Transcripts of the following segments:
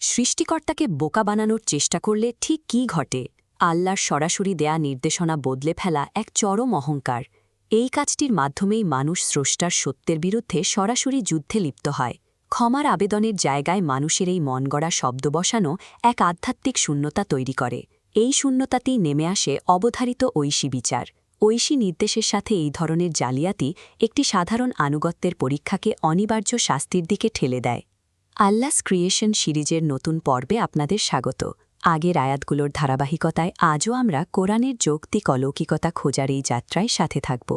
সৃষ্টিকর্তাকে বোকা বানানোর চেষ্টা করলে ঠিক কী ঘটে? আল্লাহর সরাসরি দেয়া নির্দেশনা বদলে ফেলা এক চরম অহংকার। এই কাজটির মাধ্যমেই মানুষ স্রষ্টার সত্যের বিরুদ্ধে সরাসরি যুদ্ধে লিপ্ত হয়। ক্ষমার আবেদনের জায়গায় মানুষের এই মনগড়া শব্দ বসানো এক আধ্যাত্মিক শূন্যতা তৈরি করে। এই শূন্যতাতেই নেমে আসে অবধারিত ঐশী বিচার। ঐশী নির্দেশের সাথে এই ধরনের জালিয়াতি একটি সাধারণ আনুগত্যের পরীক্ষাকে অনিবার্য শাস্তির দিকে ঠেলে দেয়। আল্লাহস ক্রিয়েশন সিরিজের নতুন পর্বে আপনাদের স্বাগত। আগের আয়াতগুলোর ধারাবাহিকতায় আজও আমরা কোরআনের যৌক্তিক অলৌকিকতা খোঁজার এই যাত্রায় সাথে থাকব।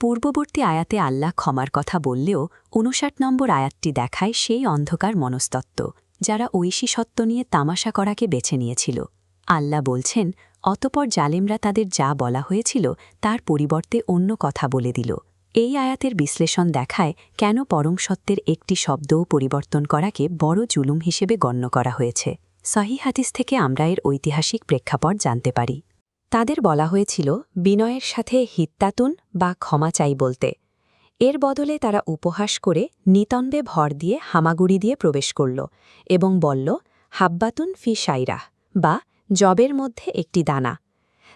পূর্ববর্তী আয়াতে আল্লাহ ক্ষমার কথা বললেও ৫৯ নম্বর আয়াতটি দেখায় সেই অন্ধকার মনস্তত্ত্ব, যারা ঐশী সত্য নিয়ে তামাশা করাকে বেছে নিয়েছিল। আল্লাহ বলছেন, অতপর জালেমরা তাদের যা বলা হয়েছিল তার পরিবর্তে অন্য কথা বলে দিল। এই আয়াতের বিশ্লেষণ দেখায় কেন পরম সত্যের একটি শব্দও পরিবর্তন করাকে বড় জুলুম হিসেবে গণ্য করা হয়েছে। সহিহ হাদিস থেকে আমরা এর ঐতিহাসিক প্রেক্ষাপট জানতে পারি। তাদের বলা হয়েছিল বিনয়ের সাথে হিত্তাতুন বা ক্ষমা চাই বলতে। এর বদলে তারা উপহাস করে নিতম্বে ভর দিয়ে হামাগুড়ি দিয়ে প্রবেশ করল এবং বলল, হাব্বাতুন ফি সাইরাহ বা জবের মধ্যে একটি দানা।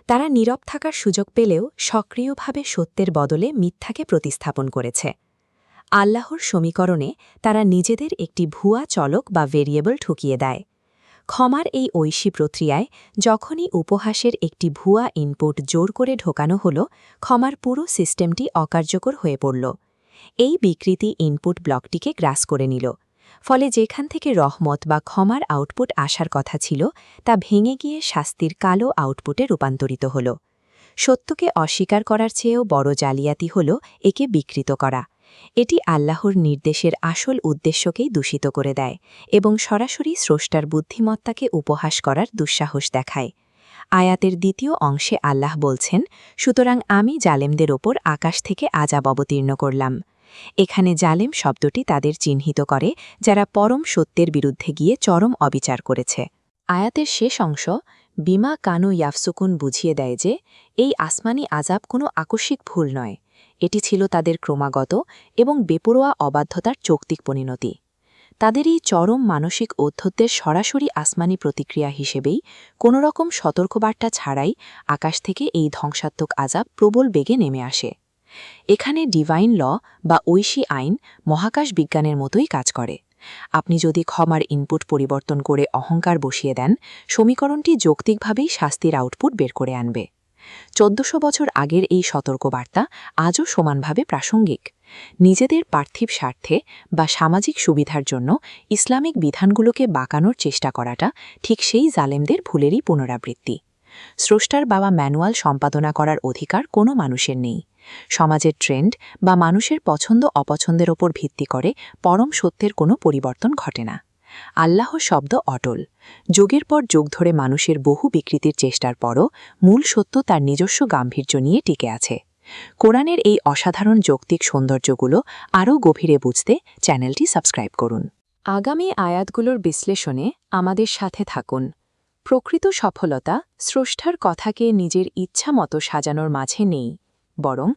তারা নীরব থাকার সুযোগ পেলেও সক্রিয়ভাবে সত্যের বদলে মিথ্যাকে প্রতিস্থাপন করেছে। আল্লাহর সমীকরণে তারা নিজেদের একটি ভুয়া চলক বা ভেরিয়েবল ঠুকিয়ে দেয়। ক্ষমার এই ঐশী প্রক্রিয়ায় যখনই উপহাসের একটি ভুয়া ইনপুট জোর করে ঢোকানো হল, ক্ষমার পুরো সিস্টেমটি অকার্যকর হয়ে পড়ল। এই বিকৃতি ইনপুট ব্লকটিকে গ্রাস করে নিল। ফলে যেখান থেকে রহমত বা ক্ষমার আউটপুট আসার কথা ছিল, তা ভেঙে গিয়ে শাস্তির কালো আউটপুটে রূপান্তরিত হল। সত্যকে অস্বীকার করার চেয়েও বড় জালিয়াতি হল একে বিকৃত করা। এটি আল্লাহর নির্দেশের আসল উদ্দেশ্যকেই দূষিত করে দেয় এবং সরাসরি স্রষ্টার বুদ্ধিমত্তাকে উপহাস করার দুঃসাহস দেখায়। আয়াতের দ্বিতীয় অংশে আল্লাহ বলছেন, সুতরাং আমি জালেমদের ওপর আকাশ থেকে আযাব অবতীর্ণ করলাম। এখানে জালেম শব্দটি তাদের চিহ্নিত করে যারা পরম সত্যের বিরুদ্ধে গিয়ে চরম অবিচার করেছে। আয়াতের শেষ অংশ বিমা কানু ইয়াফসুকুন বুঝিয়ে দেয় যে এই আসমানি আযাব কোনো আকস্মিক ভুল নয়, এটি ছিল তাদের ক্রমাগত এবং বেপরোয়া অবাধ্যতার যৌক্তিক পরিণতি। তাদের এই চরম মানসিক ঔদ্ধত্যের সরাসরি আসমানি প্রতিক্রিয়া হিসেবেই কোনোরকম সতর্কবার্তা ছাড়াই আকাশ থেকে এই ধ্বংসাত্মক আযাব প্রবল বেগে নেমে আসে। এখানে ডিভাইন ল বা ঐশী আইন মহাকাশ বিজ্ঞানের মতোই কাজ করে। আপনি যদি ক্ষমার ইনপুট পরিবর্তন করে অহংকার বসিয়ে দেন, সমীকরণটি যৌক্তিকভাবেই শাস্তির আউটপুট বের করে আনবে। ১৪০০ বছর আগের এই সতর্কবার্তা আজও সমানভাবে প্রাসঙ্গিক। নিজেদের পার্থিব স্বার্থে বা সামাজিক সুবিধার জন্য ইসলামিক বিধানগুলোকে বাঁকানোর চেষ্টা করাটা ঠিক সেই জালেমদের ভুলেরই পুনরাবৃত্তি। স্রষ্টার বাবা ম্যানুয়াল সম্পাদনা করার অধিকার কোনো মানুষের নেই। সমাজের ট্রেন্ড বা মানুষের পছন্দ অপছন্দের ওপর ভিত্তি করে পরম সত্যের কোনো পরিবর্তন ঘটে না। আল্লাহর শব্দ অটল। যুগের পর যুগ ধরে মানুষের বহু বিকৃতির চেষ্টার পরও মূল সত্য তার নিজস্ব গাম্ভীর্য নিয়ে টিকে আছে। কোরআনের এই অসাধারণ যৌক্তিক সৌন্দর্যগুলো আরও গভীরে বুঝতে চ্যানেলটি সাবস্ক্রাইব করুন। আগামী আয়াতগুলোর বিশ্লেষণে আমাদের সাথে থাকুন। প্রকৃত সফলতা স্রষ্টার কথাকে নিজের ইচ্ছা মতো সাজানোর মাঝে নেই, বরং